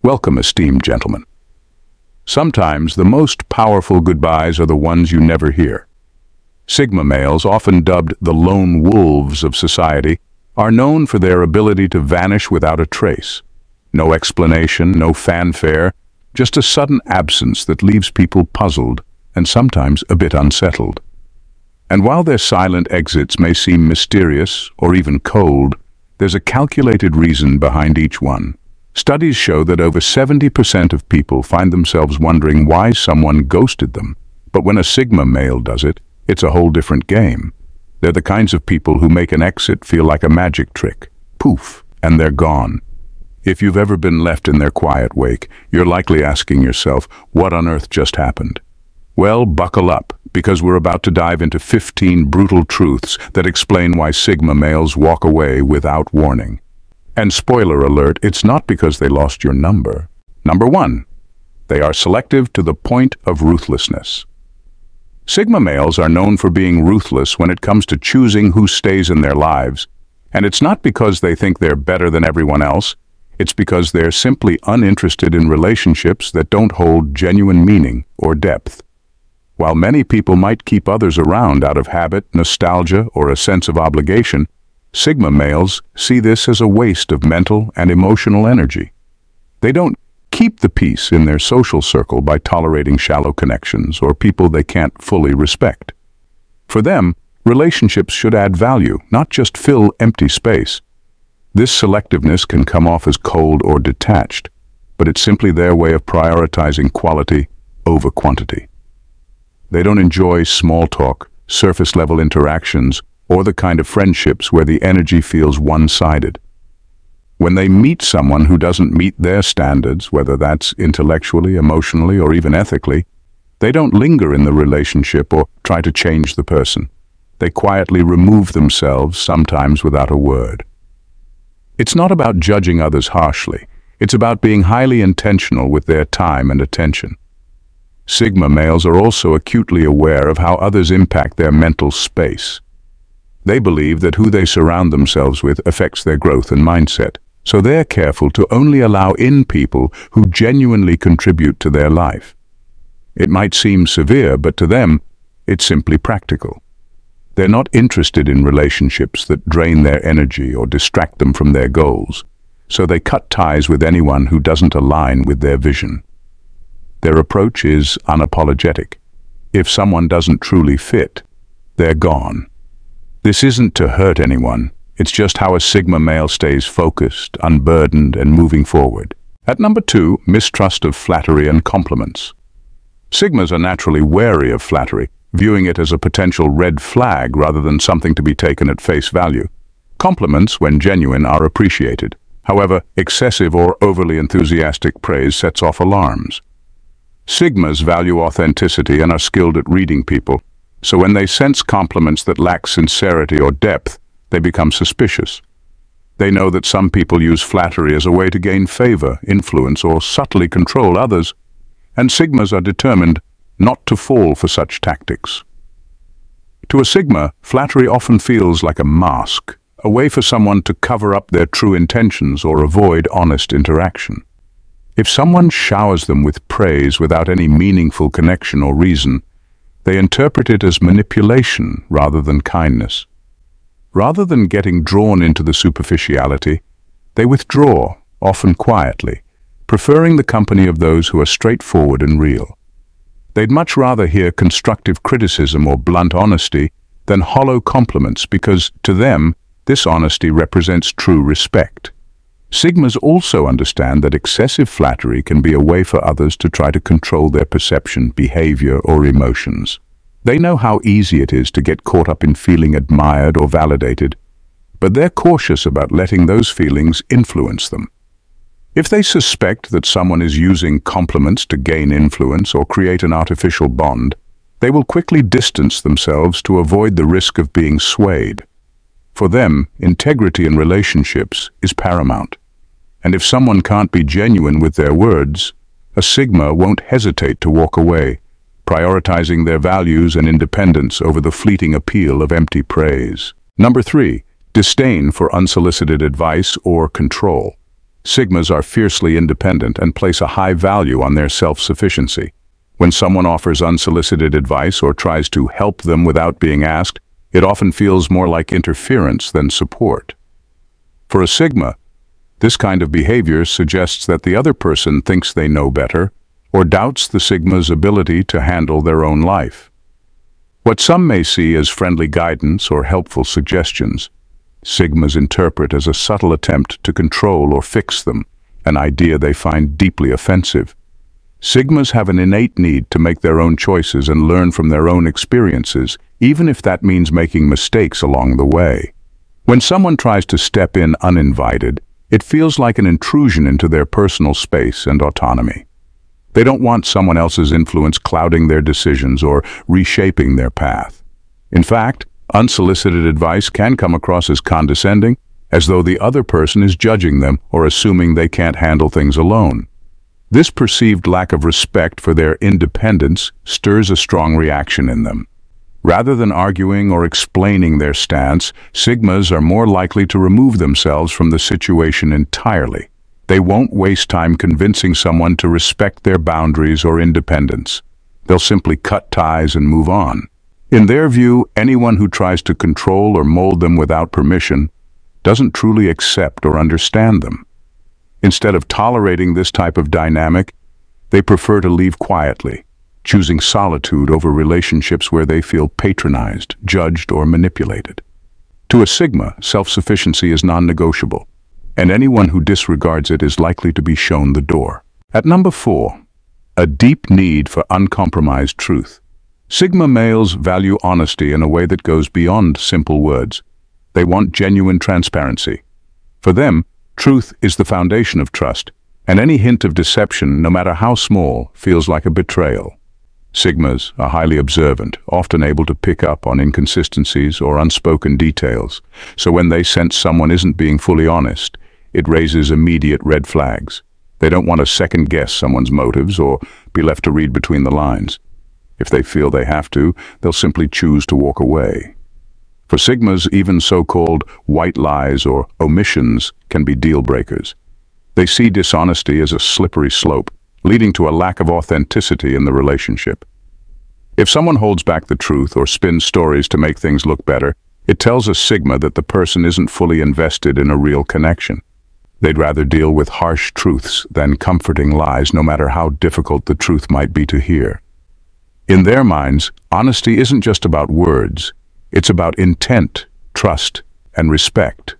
Welcome, esteemed gentlemen. Sometimes the most powerful goodbyes are the ones you never hear. Sigma males, often dubbed the lone wolves of society, are known for their ability to vanish without a trace. No explanation, no fanfare, just a sudden absence that leaves people puzzled and sometimes a bit unsettled. And while their silent exits may seem mysterious or even cold, there's a calculated reason behind each one. Studies show that over 70% of people find themselves wondering why someone ghosted them. But when a Sigma male does it, it's a whole different game. They're the kinds of people who make an exit feel like a magic trick. Poof, and they're gone. If you've ever been left in their quiet wake, you're likely asking yourself, what on earth just happened? Well, buckle up, because we're about to dive into 15 brutal truths that explain why Sigma males walk away without warning. And spoiler alert, it's not because they lost your number. Number 1, they are selective to the point of ruthlessness. Sigma males are known for being ruthless when it comes to choosing who stays in their lives. And it's not because they think they're better than everyone else. It's because they're simply uninterested in relationships that don't hold genuine meaning or depth. While many people might keep others around out of habit, nostalgia, or a sense of obligation, Sigma males see this as a waste of mental and emotional energy. They don't keep the peace in their social circle by tolerating shallow connections or people they can't fully respect. For them, relationships should add value, not just fill empty space. This selectiveness can come off as cold or detached, but it's simply their way of prioritizing quality over quantity. They don't enjoy small talk, surface-level interactions, or the kind of friendships where the energy feels one-sided. When they meet someone who doesn't meet their standards, whether that's intellectually, emotionally, or even ethically, they don't linger in the relationship or try to change the person. They quietly remove themselves, sometimes without a word. It's not about judging others harshly. It's about being highly intentional with their time and attention. Sigma males are also acutely aware of how others impact their mental space. They believe that who they surround themselves with affects their growth and mindset, so they're careful to only allow in people who genuinely contribute to their life. It might seem severe, but to them, it's simply practical. They're not interested in relationships that drain their energy or distract them from their goals, so they cut ties with anyone who doesn't align with their vision. Their approach is unapologetic. If someone doesn't truly fit, they're gone. This isn't to hurt anyone, it's just how a Sigma male stays focused, unburdened, and moving forward. At number 2, mistrust of flattery and compliments. Sigmas are naturally wary of flattery, viewing it as a potential red flag rather than something to be taken at face value. Compliments, when genuine, are appreciated. However, excessive or overly enthusiastic praise sets off alarms. Sigmas value authenticity and are skilled at reading people, so when they sense compliments that lack sincerity or depth, they become suspicious. They know that some people use flattery as a way to gain favor, influence, or subtly control others, and Sigmas are determined not to fall for such tactics. To a Sigma, flattery often feels like a mask, a way for someone to cover up their true intentions or avoid honest interaction. If someone showers them with praise without any meaningful connection or reason, they interpret it as manipulation rather than kindness. Rather than getting drawn into the superficiality, they withdraw, often quietly, preferring the company of those who are straightforward and real. They'd much rather hear constructive criticism or blunt honesty than hollow compliments because, to them, this honesty represents true respect. Sigmas also understand that excessive flattery can be a way for others to try to control their perception, behavior, or emotions. They know how easy it is to get caught up in feeling admired or validated, but they're cautious about letting those feelings influence them. If they suspect that someone is using compliments to gain influence or create an artificial bond, they will quickly distance themselves to avoid the risk of being swayed. For them, integrity in relationships is paramount. And if someone can't be genuine with their words, a Sigma won't hesitate to walk away, prioritizing their values and independence over the fleeting appeal of empty praise. Number 3, disdain for unsolicited advice or control. Sigmas are fiercely independent and place a high value on their self-sufficiency. When someone offers unsolicited advice or tries to help them without being asked, it often feels more like interference than support. For a Sigma, this kind of behavior suggests that the other person thinks they know better or doubts the Sigma's ability to handle their own life. What some may see as friendly guidance or helpful suggestions, Sigmas interpret as a subtle attempt to control or fix them, an idea they find deeply offensive. Sigmas have an innate need to make their own choices and learn from their own experiences, even if that means making mistakes along the way. When someone tries to step in uninvited, it feels like an intrusion into their personal space and autonomy. They don't want someone else's influence clouding their decisions or reshaping their path. In fact, unsolicited advice can come across as condescending, as though the other person is judging them or assuming they can't handle things alone. This perceived lack of respect for their independence stirs a strong reaction in them. Rather than arguing or explaining their stance, Sigmas are more likely to remove themselves from the situation entirely. They won't waste time convincing someone to respect their boundaries or independence. They'll simply cut ties and move on. In their view, anyone who tries to control or mold them without permission doesn't truly accept or understand them. Instead of tolerating this type of dynamic, they prefer to leave quietly, choosing solitude over relationships where they feel patronized, judged, or manipulated. To a Sigma, self-sufficiency is non-negotiable, and anyone who disregards it is likely to be shown the door. At number 4, a deep need for uncompromised truth. Sigma males value honesty in a way that goes beyond simple words. They want genuine transparency. For them, truth is the foundation of trust, and any hint of deception, no matter how small, feels like a betrayal. Sigmas are highly observant, often able to pick up on inconsistencies or unspoken details, so when they sense someone isn't being fully honest, it raises immediate red flags. They don't want to second-guess someone's motives or be left to read between the lines. If they feel they have to, they'll simply choose to walk away. For Sigmas, even so-called white lies or omissions can be deal-breakers. They see dishonesty as a slippery slope, leading to a lack of authenticity in the relationship. If someone holds back the truth or spins stories to make things look better, it tells a Sigma that the person isn't fully invested in a real connection. They'd rather deal with harsh truths than comforting lies, no matter how difficult the truth might be to hear. In their minds, honesty isn't just about words. It's about intent, trust, and respect.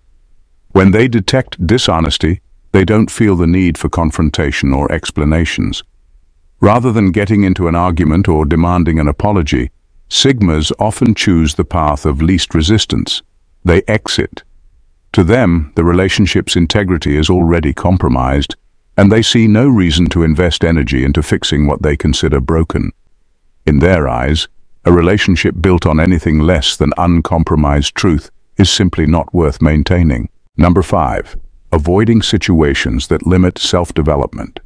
When they detect dishonesty, they don't feel the need for confrontation or explanations. Rather than getting into an argument or demanding an apology, Sigmas often choose the path of least resistance. They exit. To them, the relationship's integrity is already compromised, and they see no reason to invest energy into fixing what they consider broken. In their eyes, a relationship built on anything less than uncompromised truth is simply not worth maintaining. Number 5. Avoiding situations that limit self-development.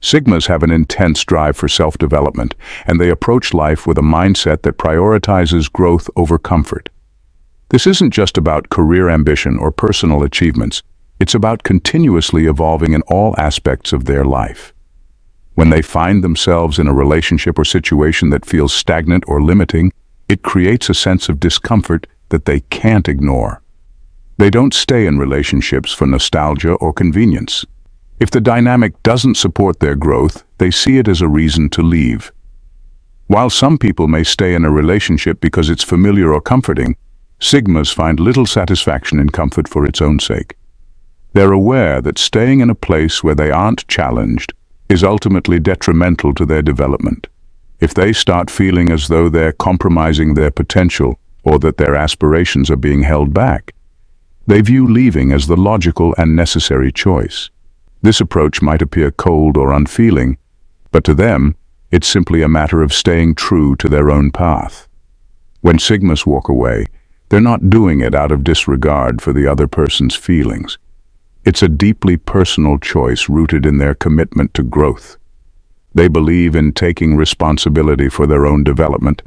Sigmas have an intense drive for self-development, and they approach life with a mindset that prioritizes growth over comfort. This isn't just about career ambition or personal achievements. It's about continuously evolving in all aspects of their life. When they find themselves in a relationship or situation that feels stagnant or limiting, it creates a sense of discomfort that they can't ignore. They don't stay in relationships for nostalgia or convenience. If the dynamic doesn't support their growth, they see it as a reason to leave. While some people may stay in a relationship because it's familiar or comforting, Sigmas find little satisfaction in comfort for its own sake. They're aware that staying in a place where they aren't challenged is ultimately detrimental to their development. If they start feeling as though they're compromising their potential or that their aspirations are being held back, they view leaving as the logical and necessary choice. This approach might appear cold or unfeeling, but to them, it's simply a matter of staying true to their own path. When Sigmas walk away, they're not doing it out of disregard for the other person's feelings. It's a deeply personal choice rooted in their commitment to growth. They believe in taking responsibility for their own development,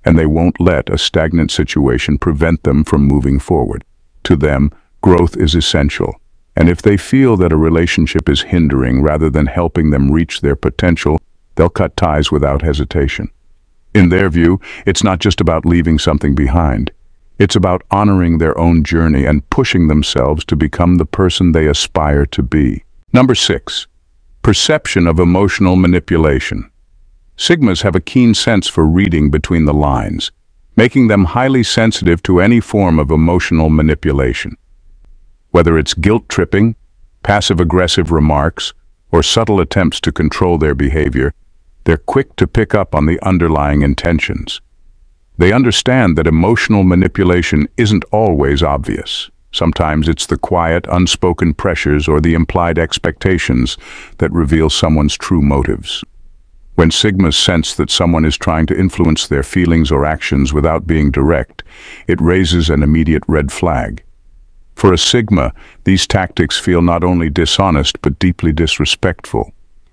and they won't let a stagnant situation prevent them from moving forward. To them, growth is essential, And if they feel that a relationship is hindering rather than helping them reach their potential, they'll cut ties without hesitation. In their view, it's not just about leaving something behind. It's about honoring their own journey and pushing themselves to become the person they aspire to be. Number 6. Perception of emotional manipulation. Sigmas have a keen sense for reading between the lines, making them highly sensitive to any form of emotional manipulation. Whether it's guilt-tripping, passive-aggressive remarks, or subtle attempts to control their behavior, they're quick to pick up on the underlying intentions. They understand that emotional manipulation isn't always obvious. Sometimes it's the quiet, unspoken pressures or the implied expectations that reveal someone's true motives. When Sigmas sense that someone is trying to influence their feelings or actions without being direct, it raises an immediate red flag. For a Sigma, these tactics feel not only dishonest but deeply disrespectful.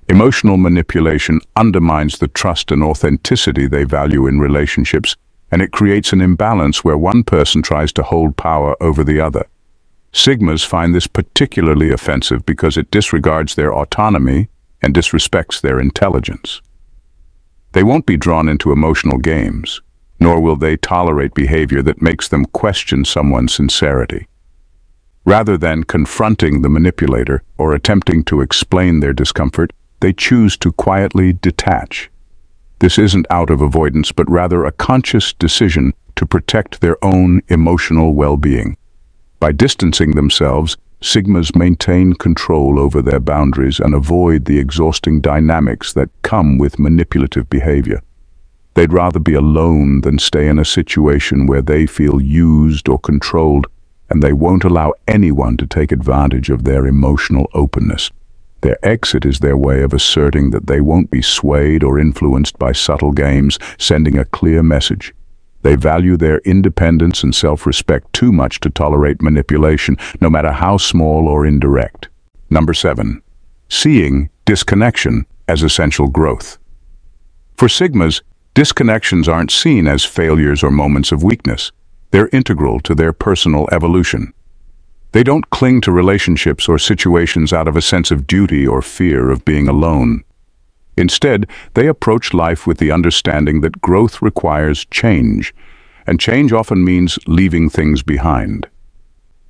Emotional manipulation undermines the trust and authenticity they value in relationships, and it creates an imbalance where one person tries to hold power over the other. Sigmas find this particularly offensive because it disregards their autonomy and disrespects their intelligence. They won't be drawn into emotional games, nor will they tolerate behavior that makes them question someone's sincerity. Rather than confronting the manipulator or attempting to explain their discomfort, they choose to quietly detach. This isn't out of avoidance, but rather a conscious decision to protect their own emotional well-being. By distancing themselves, Sigmas maintain control over their boundaries and avoid the exhausting dynamics that come with manipulative behavior. They'd rather be alone than stay in a situation where they feel used or controlled, and they won't allow anyone to take advantage of their emotional openness. Their exit is their way of asserting that they won't be swayed or influenced by subtle games, sending a clear message. They value their independence and self-respect too much to tolerate manipulation, no matter how small or indirect. Number 7. Seeing disconnection as essential growth. For Sigmas, disconnections aren't seen as failures or moments of weakness. They're integral to their personal evolution. They don't cling to relationships or situations out of a sense of duty or fear of being alone. Instead, they approach life with the understanding that growth requires change, and change often means leaving things behind.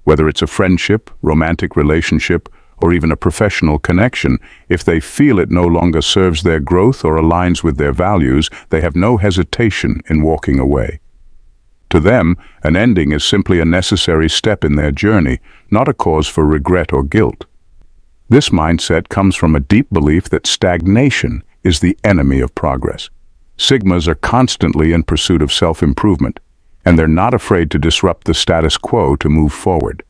Whether it's a friendship, romantic relationship, or even a professional connection, if they feel it no longer serves their growth or aligns with their values, they have no hesitation in walking away. To them, an ending is simply a necessary step in their journey, not a cause for regret or guilt. This mindset comes from a deep belief that stagnation is the enemy of progress. Sigmas are constantly in pursuit of self-improvement, and they're not afraid to disrupt the status quo to move forward.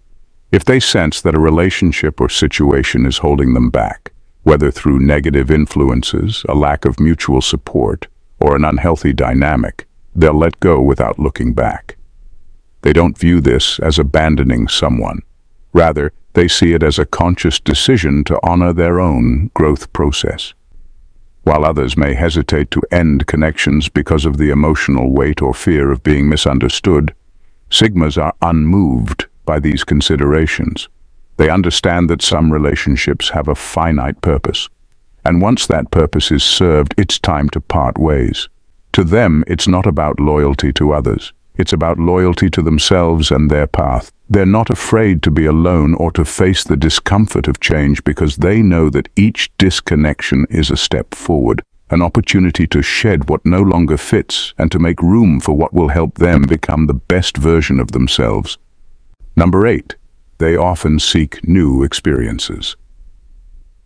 If they sense that a relationship or situation is holding them back, whether through negative influences, a lack of mutual support, or an unhealthy dynamic, they'll let go without looking back. They don't view this as abandoning someone. Rather, they see it as a conscious decision to honor their own growth process. While others may hesitate to end connections because of the emotional weight or fear of being misunderstood, Sigmas are unmoved by these considerations. They understand that some relationships have a finite purpose, and once that purpose is served, it's time to part ways. To them, it's not about loyalty to others. It's about loyalty to themselves and their path. They're not afraid to be alone or to face the discomfort of change because they know that each disconnection is a step forward, an opportunity to shed what no longer fits and to make room for what will help them become the best version of themselves. Number 8. They often seek new experiences.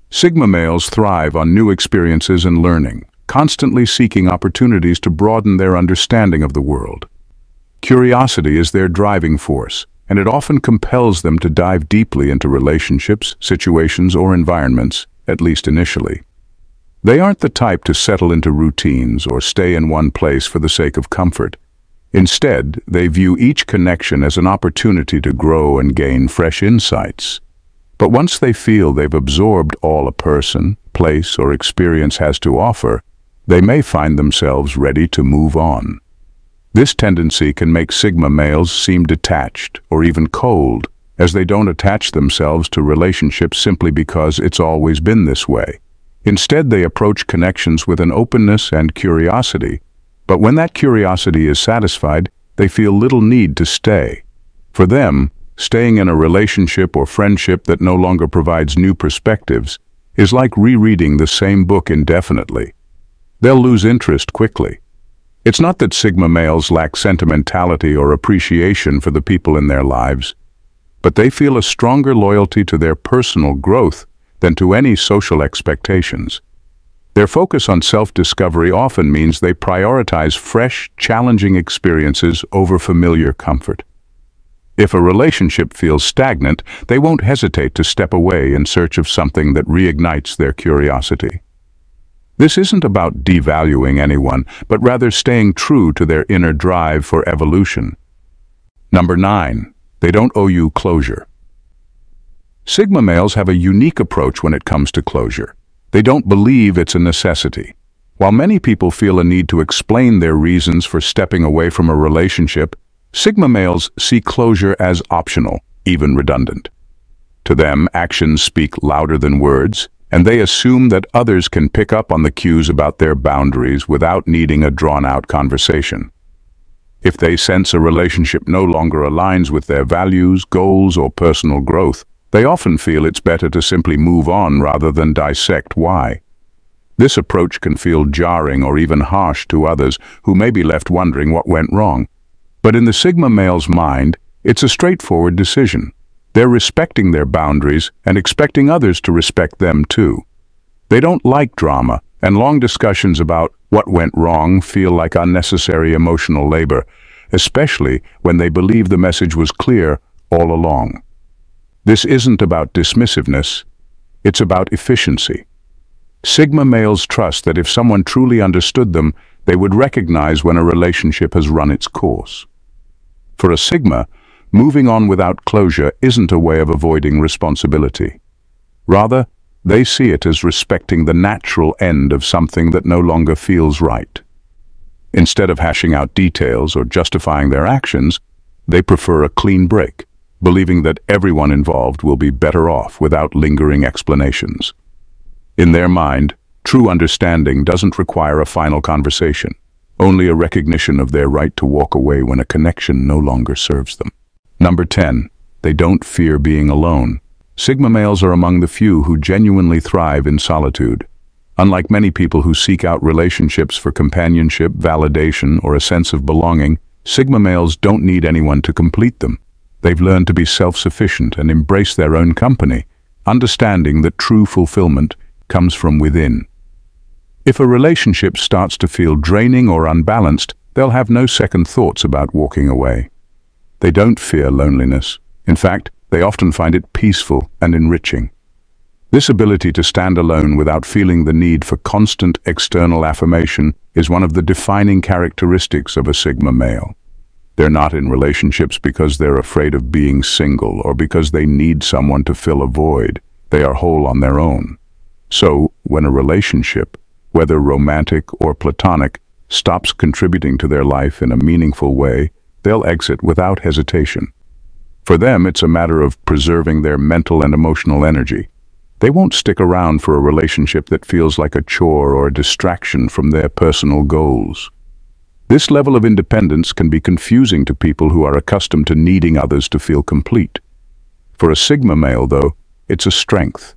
Sigma males thrive on new experiences and learning, constantly seeking opportunities to broaden their understanding of the world. Curiosity is their driving force, and it often compels them to dive deeply into relationships, situations, or environments, at least initially. They aren't the type to settle into routines or stay in one place for the sake of comfort. Instead, they view each connection as an opportunity to grow and gain fresh insights. But once they feel they've absorbed all a person, place, or experience has to offer, they may find themselves ready to move on. This tendency can make Sigma males seem detached or even cold, as they don't attach themselves to relationships simply because it's always been this way. Instead, they approach connections with an openness and curiosity, but when that curiosity is satisfied, they feel little need to stay. For them, staying in a relationship or friendship that no longer provides new perspectives is like rereading the same book indefinitely. They'll lose interest quickly. It's not that Sigma males lack sentimentality or appreciation for the people in their lives, but they feel a stronger loyalty to their personal growth than to any social expectations. Their focus on self-discovery often means they prioritize fresh, challenging experiences over familiar comfort. If a relationship feels stagnant, they won't hesitate to step away in search of something that reignites their curiosity. This isn't about devaluing anyone, but rather staying true to their inner drive for evolution. Number 9. They don't owe you closure. Sigma males have a unique approach when it comes to closure. They don't believe it's a necessity. While many people feel a need to explain their reasons for stepping away from a relationship, Sigma males see closure as optional, even redundant. To them, actions speak louder than words, and they assume that others can pick up on the cues about their boundaries without needing a drawn-out conversation. If they sense a relationship no longer aligns with their values, goals, or personal growth, they often feel it's better to simply move on rather than dissect why. This approach can feel jarring or even harsh to others who may be left wondering what went wrong. But in the Sigma male's mind, it's a straightforward decision. They're respecting their boundaries and expecting others to respect them too. They don't like drama, and long discussions about what went wrong feel like unnecessary emotional labor, especially when they believe the message was clear all along. This isn't about dismissiveness, it's about efficiency. Sigma males trust that if someone truly understood them, they would recognize when a relationship has run its course. For a Sigma, moving on without closure isn't a way of avoiding responsibility. Rather, they see it as respecting the natural end of something that no longer feels right. Instead of hashing out details or justifying their actions, they prefer a clean break, believing that everyone involved will be better off without lingering explanations. In their mind, true understanding doesn't require a final conversation, only a recognition of their right to walk away when a connection no longer serves them. Number 10. They don't fear being alone. Sigma males are among the few who genuinely thrive in solitude. Unlike many people who seek out relationships for companionship, validation, or a sense of belonging, Sigma males don't need anyone to complete them. They've learned to be self-sufficient and embrace their own company, understanding that true fulfillment comes from within. If a relationship starts to feel draining or unbalanced, they'll have no second thoughts about walking away. They don't fear loneliness. In fact, they often find it peaceful and enriching. This ability to stand alone without feeling the need for constant external affirmation is one of the defining characteristics of a Sigma male. They're not in relationships because they're afraid of being single or because they need someone to fill a void. They are whole on their own. So, when a relationship, whether romantic or platonic, stops contributing to their life in a meaningful way, they'll exit without hesitation. For them, it's a matter of preserving their mental and emotional energy. They won't stick around for a relationship that feels like a chore or a distraction from their personal goals. This level of independence can be confusing to people who are accustomed to needing others to feel complete. For a Sigma male, though, it's a strength.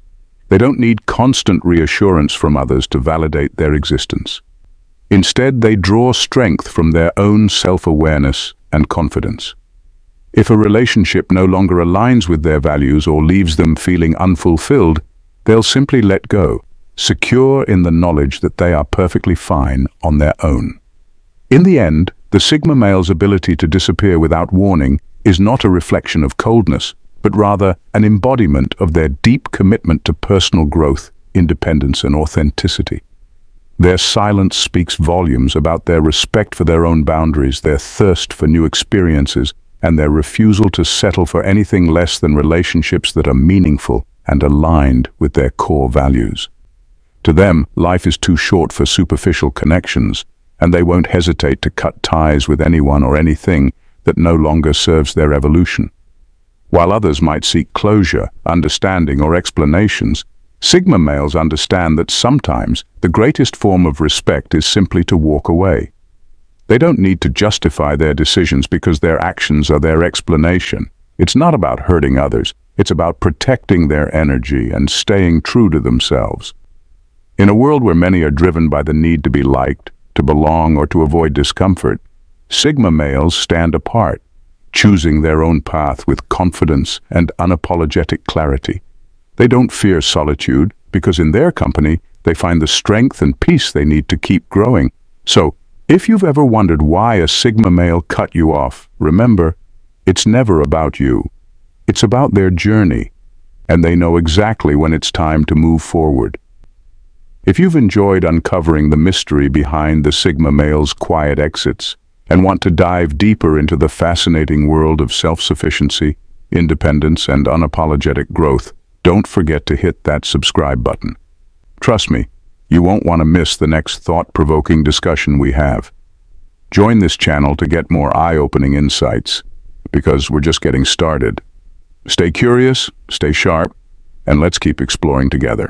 They don't need constant reassurance from others to validate their existence. Instead, they draw strength from their own self-awareness and confidence. If a relationship no longer aligns with their values or leaves them feeling unfulfilled, they'll simply let go, secure in the knowledge that they are perfectly fine on their own. In the end, the Sigma male's ability to disappear without warning is not a reflection of coldness, but rather an embodiment of their deep commitment to personal growth, independence, and authenticity. Their silence speaks volumes about their respect for their own boundaries, their thirst for new experiences, and their refusal to settle for anything less than relationships that are meaningful and aligned with their core values. To them, life is too short for superficial connections, and they won't hesitate to cut ties with anyone or anything that no longer serves their evolution. While others might seek closure, understanding, or explanations, Sigma males understand that sometimes the greatest form of respect is simply to walk away. They don't need to justify their decisions because their actions are their explanation. It's not about hurting others, it's about protecting their energy and staying true to themselves. In a world where many are driven by the need to be liked, to belong, or to avoid discomfort, Sigma males stand apart, choosing their own path with confidence and unapologetic clarity. They don't fear solitude because in their company they find the strength and peace they need to keep growing. So, if you've ever wondered why a Sigma male cut you off, remember, it's never about you. It's about their journey, and they know exactly when it's time to move forward. If you've enjoyed uncovering the mystery behind the Sigma male's quiet exits and want to dive deeper into the fascinating world of self-sufficiency, independence, and unapologetic growth, don't forget to hit that subscribe button. Trust me, you won't want to miss the next thought-provoking discussion we have. Join this channel to get more eye-opening insights, because we're just getting started. Stay curious, stay sharp, and let's keep exploring together.